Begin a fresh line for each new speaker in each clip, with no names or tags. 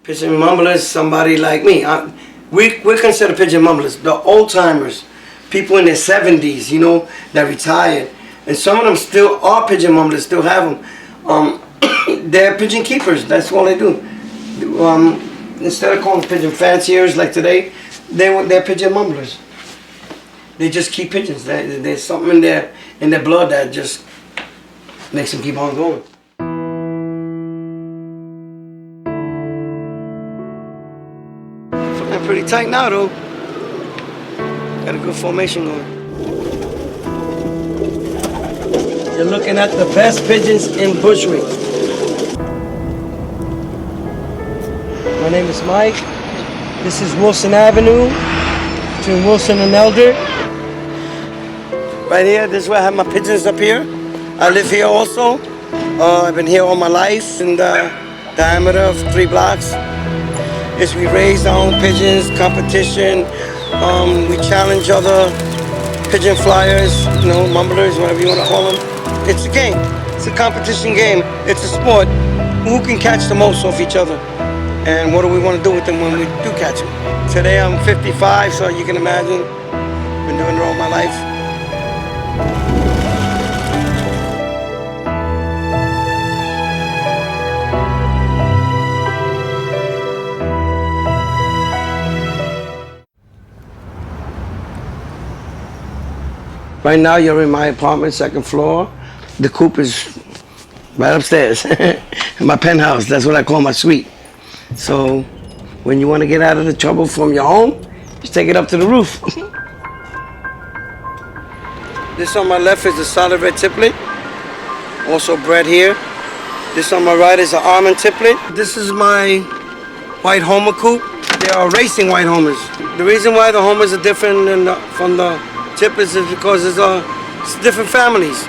Pigeon Mumblers, somebody like me. We're considered Pigeon Mumblers, the old timers, people in their 70s, you know, that retired. And some of them still are Pigeon Mumblers, still have them. They're pigeon keepers, that's all they do. Instead of calling pigeon fanciers like today, they're Pigeon Mumblers. They just keep pigeons. There's something in their blood that just makes them keep on going. Flying pretty tight now though. Got a good formation going. You're looking at the best pigeons in Bushwick. My name is Mike. This is Wilson Avenue between Wilson and Elder. Right here, this is where I have my pigeons up here. I live here also. I've been here all my life in the diameter of 3 blocks. We raise our own pigeons, competition. We challenge other pigeon flyers, you know, mumblers, whatever you want to call them. It's a game. It's a competition game. It's a sport. Who can catch the most off each other? And what do we want to do with them when we do catch them? Today I'm 55, so you can imagine. Been doing it all my life. Right now you're in my apartment, 2nd floor. The coop is right upstairs in my penthouse. That's what I call my suite. So when you want to get out of the trouble from your home, just take it up to the roof. This on my left is a solid red tiplet, also bred here. This on my right is an almond tiplet. This is my white homer coop. They are racing white homers. The reason why the homers are different from the tiplets is because it's different families.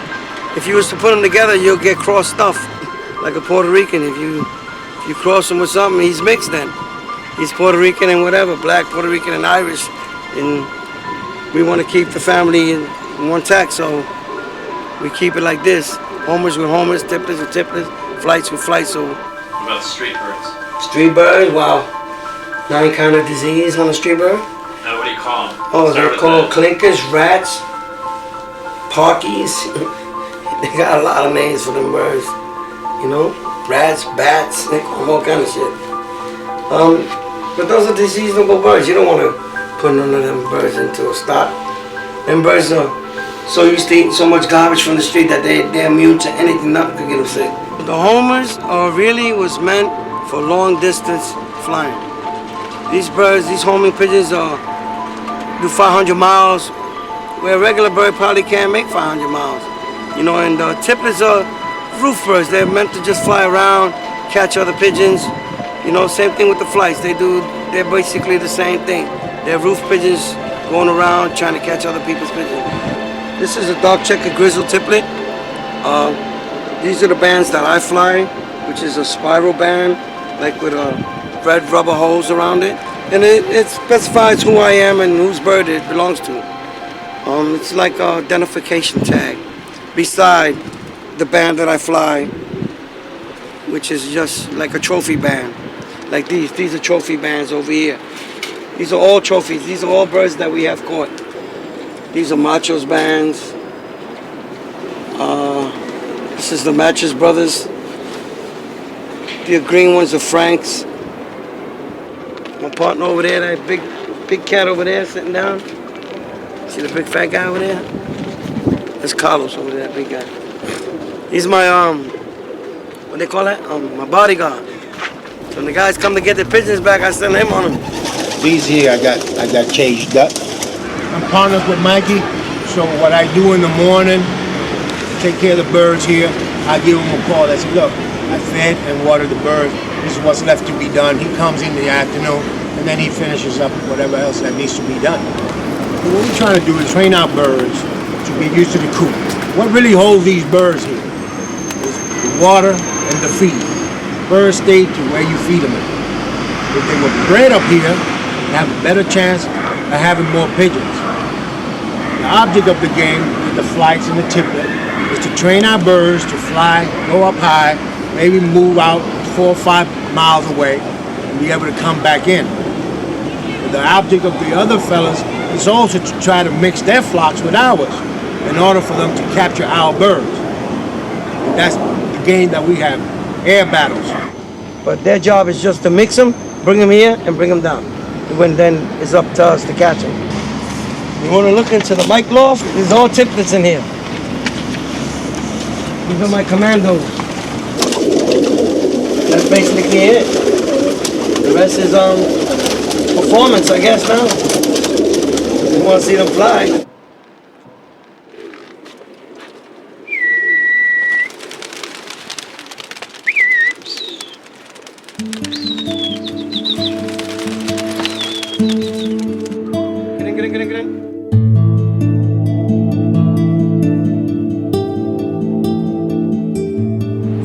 If you was to put them together, you'll get cross stuff, like a Puerto Rican. If you cross him with something, he's mixed then. He's Puerto Rican and whatever, black, Puerto Rican, and Irish. And we want to keep the family in one tack, so we keep it like this. Homers with homers, tiplets with tiplets, flights with flights. So.
What about street birds?
Street birds, wow. 9 kind of disease on a street bird.
What do you call them?
Oh, they're called clinkers, rats, parkies. They got a lot of names for them birds, you know? Rats, bats, they call them all kind of shit. But those are diseasable birds. You don't want to put none of them birds into a stock. Them birds are so used to eating so much garbage from the street that they're immune to anything, nothing could get them sick. The homers was meant for long distance flying. These birds, these homing pigeons do 500 miles, where a regular bird probably can't make 500 miles. You know, and the tiplets are roof birds. They're meant to just fly around, catch other pigeons. You know, same thing with the flights. They're basically the same thing. They're roof pigeons going around trying to catch other people's pigeons. This is a dark checkered grizzle tiplet. These are the bands that I fly, which is a spiral band, like with red rubber hose around it. And it specifies who I am and whose bird it belongs to. It's like an identification tag beside the band that I fly, which is just like a trophy band. Like these are trophy bands over here. These are all trophies. These are all birds that we have caught. These are Machos bands. This is the Matches Brothers. The green ones are Franks. My partner over there, that big cat over there sitting down. See the big fat guy over there? That's Carlos over there, that big guy. He's my what they call that? My bodyguard. So when the guys come to get their pigeons back, I send him on them.
These here I got caged up. I'm partnered with Mikey, so what I do in the morning, take care of the birds here. I give him a call. I say, look, I fed and watered the birds. This is what's left to be done. He comes in the afternoon, and then he finishes up whatever else that needs to be done. So what we're trying to do is train our birds to get used to the coop. What really holds these birds here is the water and the feed. Birds stay to where you feed them. If they were bred up here, they have a better chance of having more pigeons. The object of the game with the flights and the tiplet is to train our birds to fly, go up high, maybe move out 4 or 5 miles away, and be able to come back in. But the object of the other fellas is also to try to mix their flocks with ours in order for them to capture our birds. And that's the game that we have, air battles.
But their job is just to mix them, bring them here, and bring them down. When then it's up to us to catch them. You want to look into the mic loft? There's all templates in here. These are my commandos. That's basically it. The rest is performance, I guess now. You want to see them fly. Get in.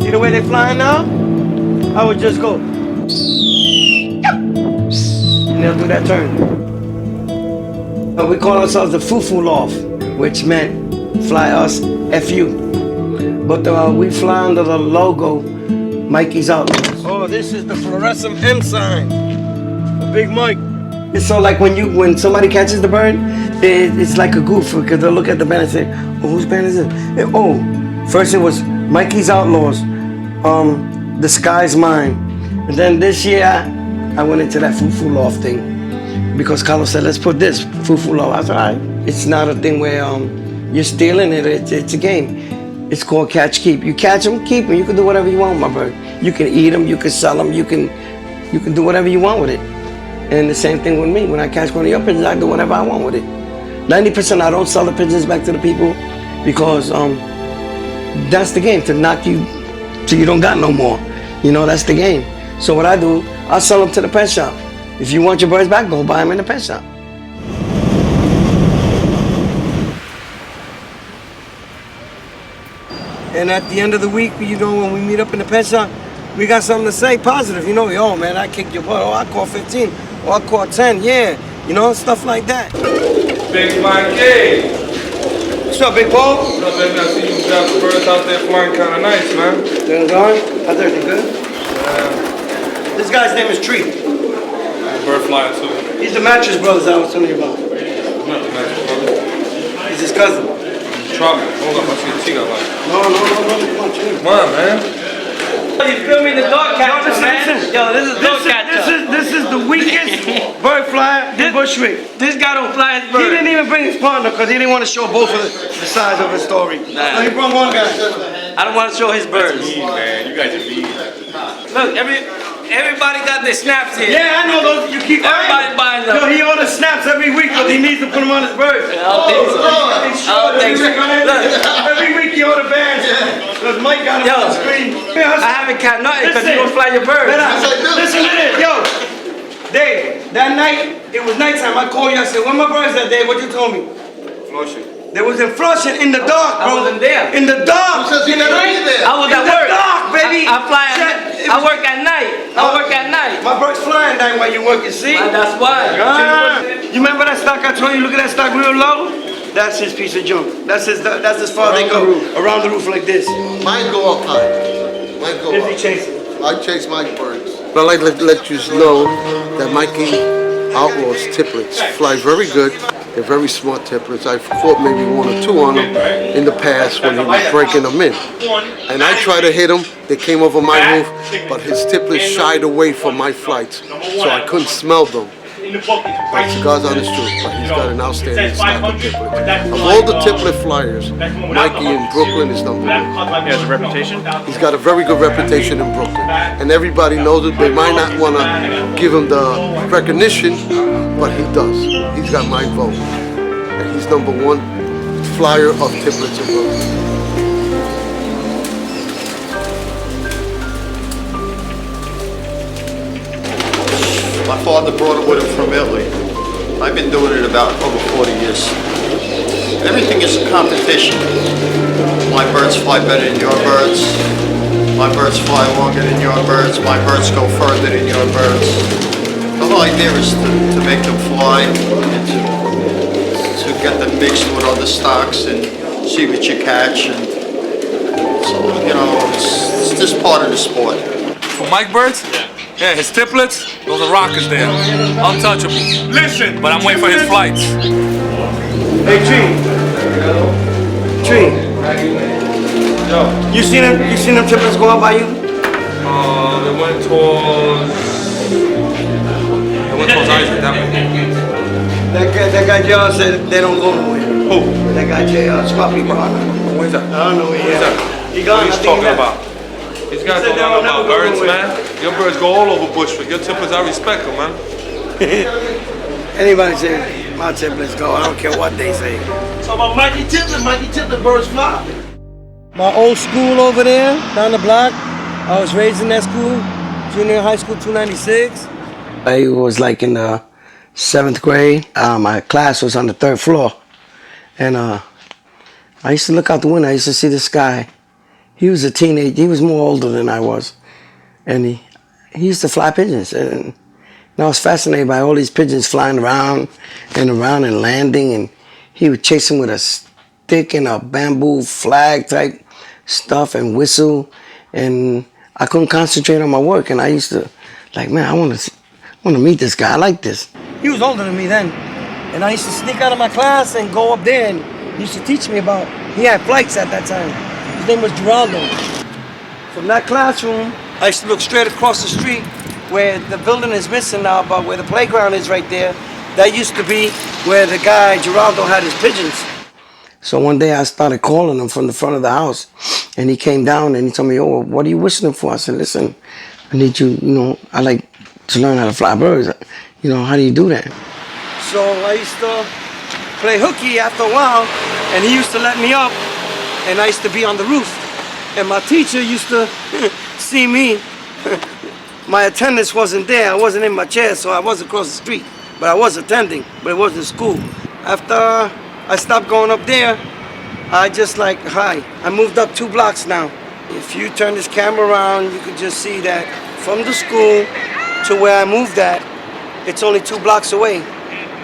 See the way they're flying now? I would just go. And they'll do that turn. We call ourselves the Foo-Foo Loft, which meant fly us FU. But we fly under the logo Mikey's Outlaws. Oh, this is the fluorescent M sign. A Big Mike. It's so like when somebody catches the bird, it's like a goof because they'll look at the band and say, "Oh, whose band is it?" First it was Mikey's Outlaws. The Sky's Mine. And then this year I went into that Foo-Foo Loft thing because Carlos said, "Let's put this Foo-Foo Loft." I said, "All right." It's not a thing where you're stealing it. It's a game. It's called catch keep. You catch them, keep them. You can do whatever you want with my bird. You can eat them. You can sell them. You can do whatever you want with it. And the same thing with me. When I catch one of your pigeons, I do whatever I want with it. 90% I don't sell the pigeons back to the people because that's the game, to knock you till you don't got no more. You know, that's the game. So what I do, I'll sell them to the pet shop. If you want your birds back, go buy them in the pet shop. And at the end of the week, you know, when we meet up in the pet shop, we got something to say positive. You know, "Yo, man, I kicked your butt." "Oh, I caught 15. "Oh, I caught 10. Yeah." You know, stuff like that.
Big Mikey.
What's up, Big Paul?
What's up, baby? I see you got the birds out there flying kind of nice, man.
Doing good? How's everything good? This guy's name is Tree.
Bird flying too.
He's the Mattress Brothers I was telling you about.
I'm not the magic brother.
He's his cousin.
Trouble. Hold up, I see a teeth I like.
No. Come on, Tree.
Come on, man.
You feel me? The dog catcher, man. Yo, this is dog catcher.
This is the weakest bird flyer in Bushwick.
This guy don't fly his
He
bird.
didn't even bring his partner because he didn't want to show both of the sides of his story.
Nah.
So he brought one guy.
I don't want to show his birds.
Man, you guys are mean.
Look, everybody got their snaps here.
Yeah, I know those. You keep
Everybody buying them.
Yo, he orders snaps every week because he needs to put them on his birds.
I don't think so. I don't think so. Look,
Every week he order bands. Because Mike got him
Yo,
on the screen.
I haven't caught nothing because you don't fly your birds.
Listen to this. Yo, Dave, that night, it was nighttime. I called you. I said, "Where my birds at, Dave?" What you told me?
Flushing.
They was in Flushing in the dark, bro.
I wasn't there.
In the dark.
Says he never be there.
I was
In
at
the
work.
dark, baby.
I fly.
It
I
was-
work at night. I work at night.
My birds flying night while you work, you see?
That's why.
You remember that stock I told you? Look at that stock real low. That's his piece of junk. That's as far they go. Around the roof like this.
Mine go up high. Mine go
Is he
up.
chasing?
I chase my birds. But I'd like to let you know that Mikey Outlaws tiplets fly very good. They're very smart tiplets. I've caught maybe one or two on them in the past when he was breaking them in. And I tried to hit him. They came over my roof, but his tiplets shied away from my flights, so I couldn't smell them. But God's honest truth, but he's got an outstanding stock of tiplets. Of all the tiplet flyers, Mikey in Brooklyn is number one.
He has a reputation.
He's got a very good reputation in Brooklyn, and everybody knows it. They might not want to give him the recognition, but he does. He's got my vote, and he's number one flyer of tiplets in Brooklyn.
My father brought it with him from Italy. I've been doing it about over 40 years. Everything is a competition. My birds fly better than your birds. My birds fly longer than your birds. My birds go further than your birds. The whole idea is to make them fly and to get them mixed with other stocks and see what you catch. And so, you know, it's just part of the sport.
For Mike birds? Yeah, his tiplets, those are rockets there. Untouchable. Listen. But I'm waiting for his flights.
Hey, Tree.
Yo.
You seen them triplets go out by you?
They went towards Isaac, that way.
That guy JR said they don't go nowhere.
Who?
That guy JR, Scrappy Brown.
Where's that?
I don't know where he
Where's
at.
that?
He gone.
What
I
he's
think
talking
he left.
about? These guys
said
don't
they
know
don't
about
never go
birds,
nowhere.
man. Your birds go all over Bushwick. Your tiplets, I respect them, man.
Anybody say my triplets go, I don't care what they say. So about Mikey Tipton birds fly. My old school over there, down the block, I was raised in that school, junior high school 296. I was like in the 7th grade. My class was on the 3rd floor. And I used to look out the window, I used to see this guy. He was a teenager, he was more older than I was. And he used to fly pigeons. And I was fascinated by all these pigeons flying around and landing. And he would chase them with a stick and a bamboo flag type stuff and whistle. And I couldn't concentrate on my work. And I used to, like, man, I want to meet this guy. I like this. He was older than me then. And I used to sneak out of my class and go up there. And he used to teach me about, he had flights at that time. His name was Geraldo. From that classroom, I used to look straight across the street where the building is missing now, but where the playground is right there. That used to be where the guy, Geraldo, had his pigeons. So one day I started calling him from the front of the house, and he came down and he told me, "Oh, what are you whistling for?" I said, "Listen, I need you, I like to learn how to fly birds. How do you do that?" So I used to play hooky after a while, and he used to let me up, and I used to be on the roof. And my teacher used to see me. My attendance wasn't there. I wasn't in my chair, so I was across the street. But I was attending, but it wasn't school. After I stopped going up there, I just I moved up 2 blocks now. If you turn this camera around, you can just see that from the school to where I moved at, it's only 2 blocks away.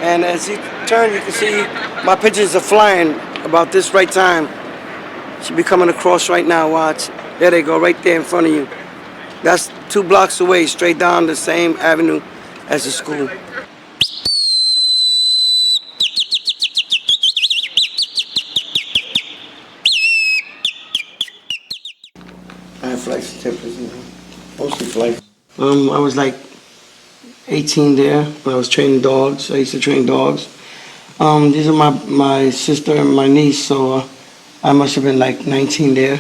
And as you turn, you can see my pigeons are flying about this right time. Should be coming across right now, watch. There they go, right there in front of you. That's 2 blocks away, straight down the same avenue as the school. I have flights and templates, mostly flights. I was like 18 there when I was training dogs. I used to train dogs. These are my sister and my niece, so I must have been like 19 there.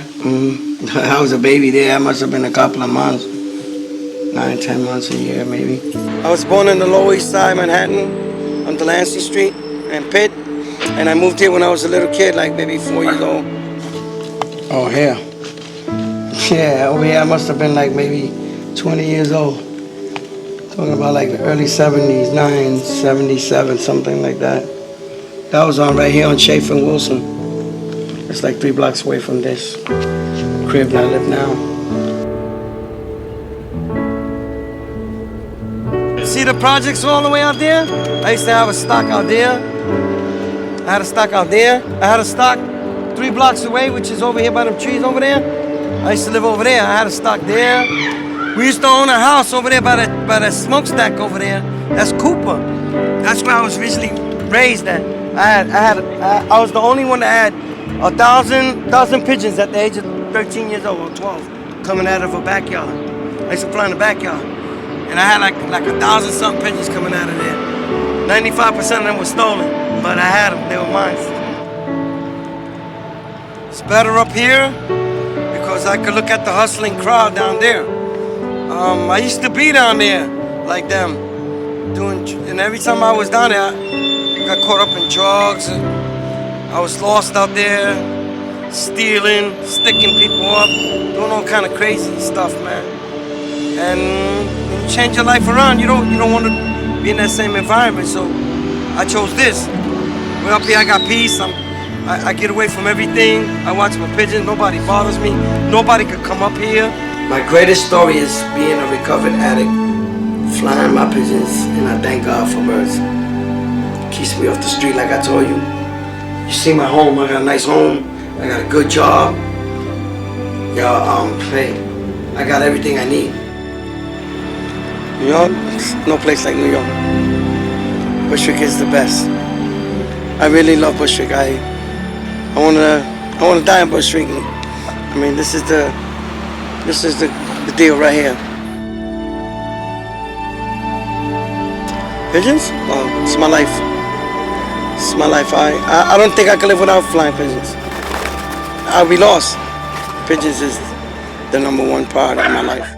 I was a baby there. I must have been a couple of months, 9, 10 months, a year maybe. I was born in the Lower East Side, Manhattan, on Delancey Street and Pitt, and I moved here when I was a little kid, like maybe 4 years old. Oh, here. Yeah, over here I must have been like maybe 20 years old. Talking about like the early 70s, 77, something like that. That was on right here on Schaefer and Wilson. It's like 3 blocks away from this crib that I live now. See the projects all the way out there? I used to have a stock out there. I had a stock out there. I had a stock 3 blocks away, which is over here by them trees over there. I used to live over there. I had a stock there. We used to own a house over there by the smokestack over there. That's Cooper. That's where I was originally raised at. I was the only one that had 1,000 pigeons at the age of 13 years old or 12, coming out of a backyard. I used to fly in the backyard, and I had like 1,000 something pigeons coming out of there. 95% of them were stolen, but I had them. They were mine. It's better up here because I could look at the hustling crowd down there. I used to be down there like them, and every time I was down there, I got caught up in drugs. And I was lost out there, stealing, sticking people up, doing all kind of crazy stuff, man. And when you change your life around, you don't want to be in that same environment. So I chose this. We're up here, I got peace. I get away from everything. I watch my pigeons. Nobody bothers me. Nobody could come up here. My greatest story is being a recovered addict, flying my pigeons, and I thank God for birds. Keeps me off the street, like I told you. You see my home. I got a nice home. I got a good job. Hey, I got everything I need. New York, no place like New York. Bushwick is the best. I really love Bushwick. I wanna die in Bushwick. I mean, this is the deal right here. Pigeons? Oh, it's my life. It's my life. I don't think I could live without flying pigeons. I'll be lost. Pigeons is the #1 part of my life.